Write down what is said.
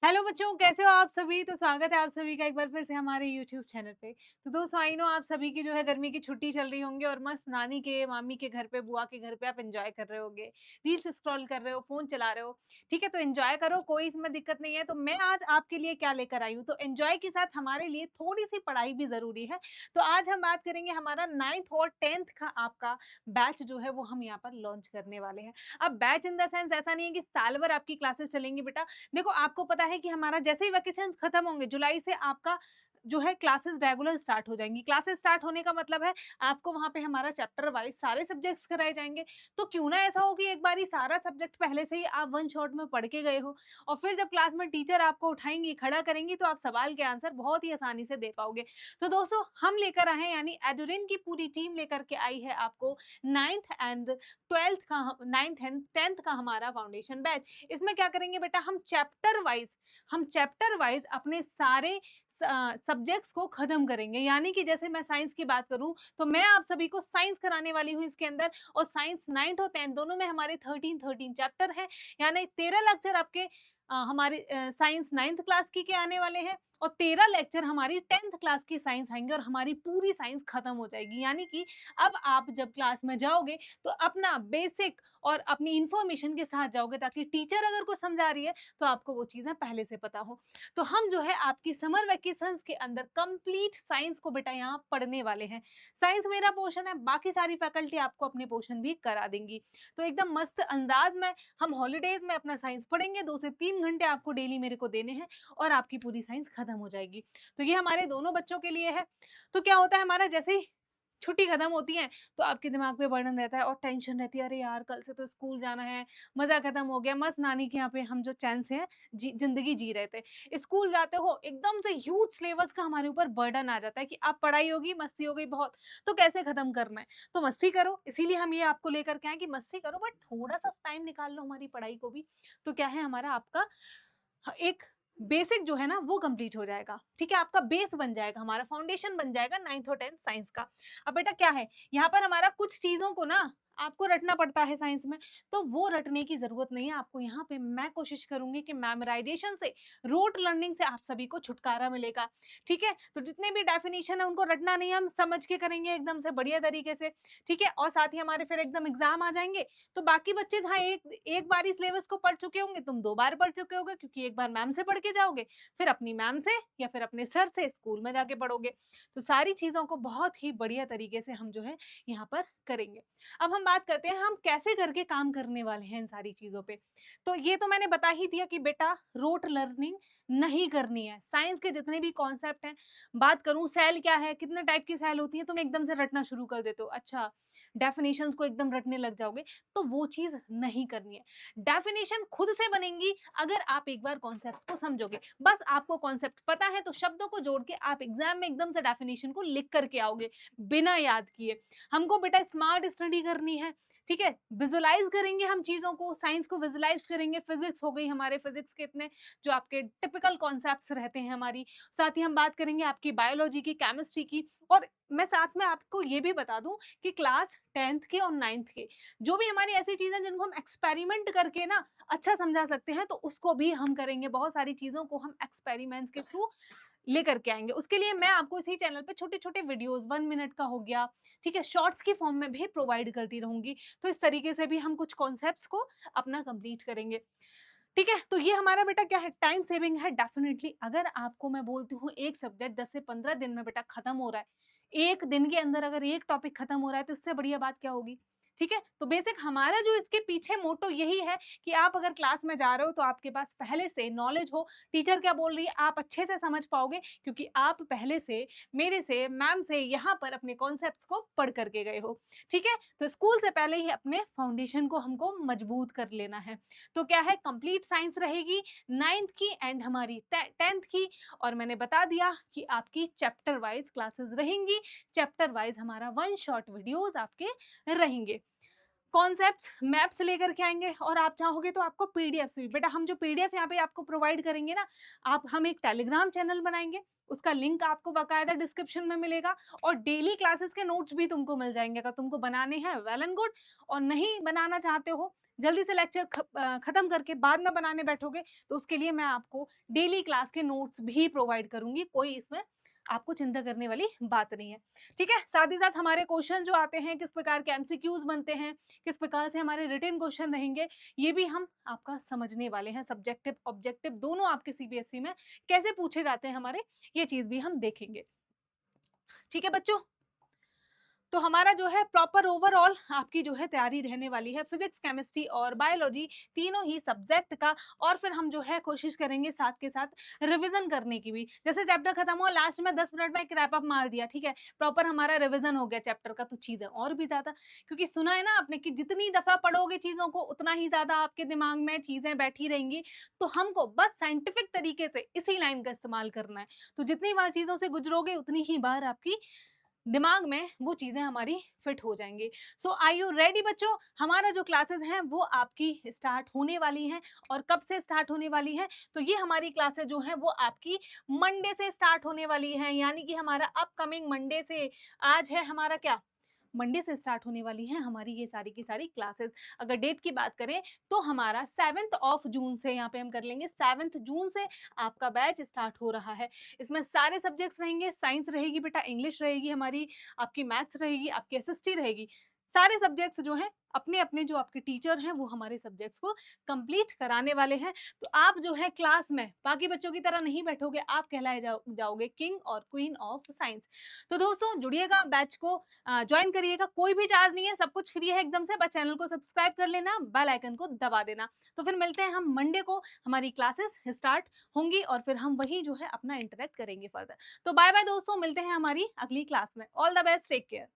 Hello बच्चों, कैसे हो आप सभी। तो स्वागत है आप सभी का एक बार फिर से हमारे यूट्यूब चैनल पे। तो दोस्तों, आई नो आप सभी की जो है गर्मी की छुट्टी चल रही होंगी और मस्त नानी के मामी के घर पे बुआ के घर पे आप एंजॉय कर रहे होगे, रील्स स्क्रॉल कर रहे हो, फोन चला रहे हो। ठीक है, तो एंजॉय करो, कोई इसमें दिक्कत नहीं है। तो मैं आज आपके लिए क्या लेकर आई हूँ, तो एंजॉय के साथ हमारे लिए थोड़ी सी पढ़ाई भी जरूरी है। तो आज हम बात करेंगे हमारा 9th और 10th का आपका बैच जो है वो हम यहाँ पर लॉन्च करने वाले हैं। अब बैच इन द सेंस ऐसा नहीं है कि साल भर आपकी क्लासेस चलेंगी बेटा। देखो, आपको पता है कि हमारा जैसे ही वैकेशंस खत्म होंगे जुलाई से आपका जो है क्लासेस रेगुलर स्टार्ट हो जाएंगी। क्लासेस स्टार्ट होने का मतलब है आपको वहां पे हमारा चैप्टर वाइज सारे सब्जेक्ट्स कराए जाएंगे। तो क्यों ना ऐसा हो कि एक बार ही सारा सब्जेक्ट पहले से ही आप वन शॉट में पढ़ के गए हो, और फिर जब क्लास में टीचर आपको उठाएंगी, खड़ा करेंगी, तो आप सवाल के आंसर बहुत ही आसानी से दे पाओगे। तो दोस्तों, हम लेकर आए हैं, यानी एडुरिन की पूरी टीम लेकर के आई है आपको 9th एंड 10th का हमारा फाउंडेशन बैच। इसमें क्या करेंगे बेटा, हम चैप्टर वाइज अपने सारे सब्जेक्ट्स को खत्म करेंगे। यानी कि जैसे मैं साइंस की बात करूं तो मैं आप सभी को साइंस कराने वाली हूं इसके अंदर, और साइंस 9th और 10th दोनों में हमारे 13 चैप्टर हैं। यानी 13 लेक्चर आपके हमारे साइंस 9th क्लास की के आने वाले हैं, और 13 लेक्चर हमारी 10th क्लास की साइंस आएंगे, और हमारी पूरी साइंस खत्म हो जाएगी। यानी कि अब आप जब क्लास में जाओगे तो अपना बेसिक और अपनी इंफॉर्मेशन के साथ जाओगे, ताकि टीचर अगर कुछ समझा रही है तो आपको वो चीजें पहले से पता हो। तो हम जो है आपकी समर वेकेशंस के अंदर कंप्लीट साइंस को बेटा यहाँ पढ़ने वाले हैं। साइंस मेरा पोर्शन है, बाकी सारी फैकल्टी आपको अपने पोर्शन भी करा देंगी। तो एकदम मस्त अंदाज में हम हॉलीडेज में अपना साइंस पढ़ेंगे। 2 से 3 घंटे आपको डेली मेरे को देने हैं, और आपकी पूरी साइंस खत्म हो जाएगी। तो ये हमारे दोनों बच्चों के लिए है। तो क्या होता है, हमारा जैसे ही छुट्टी खत्म होती है तो आपके दिमाग पे बर्डन रहता है और टेंशन रहती है, अरे यार कल से तो स्कूल जाना है, मजा खत्म हो गया, मस्त नानी के यहाँ पे हम जो चैन से हैं जिंदगी जी रहे थे। स्कूल जाते हो एकदम से ह्यूज सिलेबस का हमारे ऊपर बर्डन आ जाता है कि अब पढ़ाई होगी, मस्ती हो गई बहुत, तो कैसे खत्म करना है। तो मस्ती करो, इसीलिए हम ये आपको लेकर के आए कि मस्ती करो, बट थोड़ा सा टाइम निकाल लो हमारी पढ़ाई को भी। तो क्या है, हमारा आपका एक बेसिक जो है ना वो कंप्लीट हो जाएगा। ठीक है, आपका बेस बन जाएगा, हमारा फाउंडेशन बन जाएगा 9th और 10th साइंस का। अब बेटा क्या है, यहाँ पर हमारा कुछ चीजों को ना आपको रटना पड़ता है साइंस में, तो वो रटने की जरूरत नहीं है आपको। यहाँ पे मैं कोशिश करूंगी कि मेमोराइजेशन से, रोट लर्निंग से आप सभी को छुटकारा मिलेगा। ठीक है, तो जितने भी डेफिनेशन है उनको रटना नहीं है, हम समझ के करेंगे एकदम से बढ़िया तरीके से। ठीक है, और साथ ही हमारे फिर एकदम एग्जाम आ जाएंगे, तो बाकी बच्चे जहाँ एक एक बार ही सिलेबस को पढ़ चुके होंगे, तुम 2 बार पढ़ चुके होगे, क्योंकि एक बार मैम से पढ़ के जाओगे, फिर अपनी मैम से या फिर अपने सर से स्कूल में जाके पढ़ोगे। तो सारी चीजों को बहुत ही बढ़िया तरीके से हम जो है यहाँ पर करेंगे। अब हम बात करते हैं हम कैसे करके काम करने वाले हैं इन सारी चीजों पे। तो ये तो मैंने बता ही दिया कि बेटा रोट लर्निंग नहीं करनी है। साइंस के जितने भी कॉन्सेप्ट हैं, बात करूं सेल क्या है, कितने टाइप की सेल होती है, तुम एकदम से रटना शुरू कर देते हो, अच्छा डेफिनेशंस को एकदम रटने लग जाओगे, तो वो चीज नहीं करनी है। डेफिनेशन खुद से बनेंगी अगर आप एक बार कॉन्सेप्ट को समझोगे। बस आपको कॉन्सेप्ट पता है तो शब्दों को जोड़ के आप एग्जाम में एकदम से डेफिनेशन को लिख करके आओगे बिना याद किए। हमको बेटा स्मार्ट स्टडी करनी है। ठीक है, विजुलाइज करेंगे हम चीजों को, साइंस को विजुलाइज करेंगे। फिजिक्स हो गई, हमारे फिजिक्स के इतने जो आपके टिपिकल कॉन्सेप्ट्स रहते हैं हमारी, साथ ही हम बात करेंगे आपकी बायोलॉजी की, केमिस्ट्री की। और मैं साथ में आपको ये भी बता दूं कि क्लास 10th के और 9th के जो भी हमारी ऐसी चीजें जिनको हम एक्सपेरिमेंट करके ना अच्छा समझा सकते हैं, तो उसको भी हम करेंगे। बहुत सारी चीजों को हम एक्सपेरिमेंट्स के थ्रू लेकर के आएंगे। उसके लिए मैं आपको इसी चैनल पे छोटे छोटे वीडियोस 1 मिनट का हो गया, ठीक है, शॉर्ट्स की फॉर्म में भी प्रोवाइड करती रहूंगी। तो इस तरीके से भी हम कुछ कॉन्सेप्ट्स को अपना कंप्लीट करेंगे। ठीक है, तो ये हमारा बेटा क्या है, टाइम सेविंग है डेफिनेटली। अगर आपको मैं बोलती हूँ एक सब्जेक्ट 10 से 15 दिन में बेटा खत्म हो रहा है, एक दिन के अंदर अगर एक टॉपिक खत्म हो रहा है, तो इससे बढ़िया बात क्या होगी। ठीक है, तो बेसिक हमारा जो इसके पीछे मोटो यही है कि आप अगर क्लास में जा रहे हो तो आपके पास पहले से नॉलेज हो, टीचर क्या बोल रही है आप अच्छे से समझ पाओगे, क्योंकि आप पहले से मेरे से, मैम से यहाँ पर अपने कॉन्सेप्ट्स को पढ़ करके गए हो। ठीक है, तो स्कूल से पहले ही अपने फाउंडेशन को हमको मजबूत कर लेना है। तो क्या है, कंप्लीट साइंस रहेगी 9th की एंड हमारी 10th की। और मैंने बता दिया कि आपकी चैप्टर वाइज क्लासेस रहेंगी, चैप्टर वाइज हमारा वन शॉट वीडियोस आपके रहेंगे। कॉन्सेप्ट्स मैप्स लेकर के आएंगे, और आप चाहोगे तो आपको पीडीएफ भी बेटा, हम जो पीडीएफ यहाँ पे आपको प्रोवाइड करेंगे ना, आप हम एक टेलीग्राम चैनल बनाएंगे, उसका लिंक आपको बाकायदा डिस्क्रिप्शन में मिलेगा, और डेली क्लासेस के नोट्स भी तुमको मिल जाएंगे। अगर तुमको बनाने हैं वेल एंड गुड, और नहीं बनाना चाहते हो, जल्दी से लेक्चर खत्म करके बाद में बनाने बैठोगे तो उसके लिए मैं आपको डेली क्लास के नोट्स भी प्रोवाइड करूंगी, कोई इसमें आपको चिंता करने वाली बात नहीं है। ठीक है, साथ ही साथ हमारे क्वेश्चन जो आते हैं, किस प्रकार के एमसीक्यूज बनते हैं, किस प्रकार से हमारे रिटन क्वेश्चन रहेंगे, ये भी हम आपका समझने वाले हैं। सब्जेक्टिव ऑब्जेक्टिव दोनों आपके सीबीएसई में कैसे पूछे जाते हैं हमारे, ये चीज भी हम देखेंगे। ठीक है बच्चों, तो हमारा जो है प्रॉपर ओवरऑल आपकी जो है तैयारी रहने वाली है फिजिक्स, केमिस्ट्री और बायोलॉजी तीनों ही सब्जेक्ट का। और फिर हम जो है कोशिश करेंगे साथ के साथ रिवीजन करने की भी। जैसे चैप्टर खत्म हुआ, लास्ट में 10 मिनट में एक रैप अप मार दिया, ठीक है, प्रॉपर हमारा रिवीजन हो गया चैप्टर का, तो चीजें और भी ज्यादा, क्योंकि सुना है ना आपने कि जितनी दफा पढ़ोगे चीजों को उतना ही ज्यादा आपके दिमाग में चीजें बैठी रहेंगी। तो हमको बस साइंटिफिक तरीके से इसी लाइन का इस्तेमाल करना है। तो जितनी बार चीजों से गुजरोगे उतनी ही बार आपकी दिमाग में वो चीजें हमारी फिट हो जाएंगी। सो आर यू रेडी बच्चों? हमारा जो क्लासेस हैं वो आपकी स्टार्ट होने वाली हैं। और कब से स्टार्ट होने वाली है? तो ये हमारी क्लासेस जो हैं वो आपकी मंडे से स्टार्ट होने वाली हैं, यानी कि हमारा अपकमिंग मंडे से, आज है हमारा क्या, मंडे से स्टार्ट होने वाली हैं हमारी ये सारी की सारी क्लासेस। अगर डेट की बात करें तो हमारा 7 ऑफ जून से, यहाँ पे हम कर लेंगे 7 जून से आपका बैच स्टार्ट हो रहा है। इसमें सारे सब्जेक्ट्स रहेंगे, साइंस रहेगी बेटा, इंग्लिश रहेगी हमारी, आपकी मैथ्स रहेगी, आपकी एसएसटी रहेगी। सारे सब्जेक्ट्स जो हैं अपने अपने जो आपके टीचर हैं वो हमारे सब्जेक्ट्स को कंप्लीट कराने वाले हैं। तो आप जो है क्लास में बाकी बच्चों की तरह नहीं बैठोगे, आप कहलाए जाओगे किंग और क्वीन ऑफ साइंस। तो दोस्तों जुड़िएगा, बैच को ज्वाइन करिएगा, कोई भी चार्ज नहीं है, सब कुछ फ्री है एकदम से, बस चैनल को सब्सक्राइब कर लेना, बेल आइकन को दबा देना। तो फिर मिलते हैं हम मंडे को, हमारी क्लासेस स्टार्ट होंगी और फिर हम वही जो है अपना इंटरेक्ट करेंगे फर्दर। तो बाय बाय दोस्तों, मिलते हैं हमारी अगली क्लास में। All the best, take care.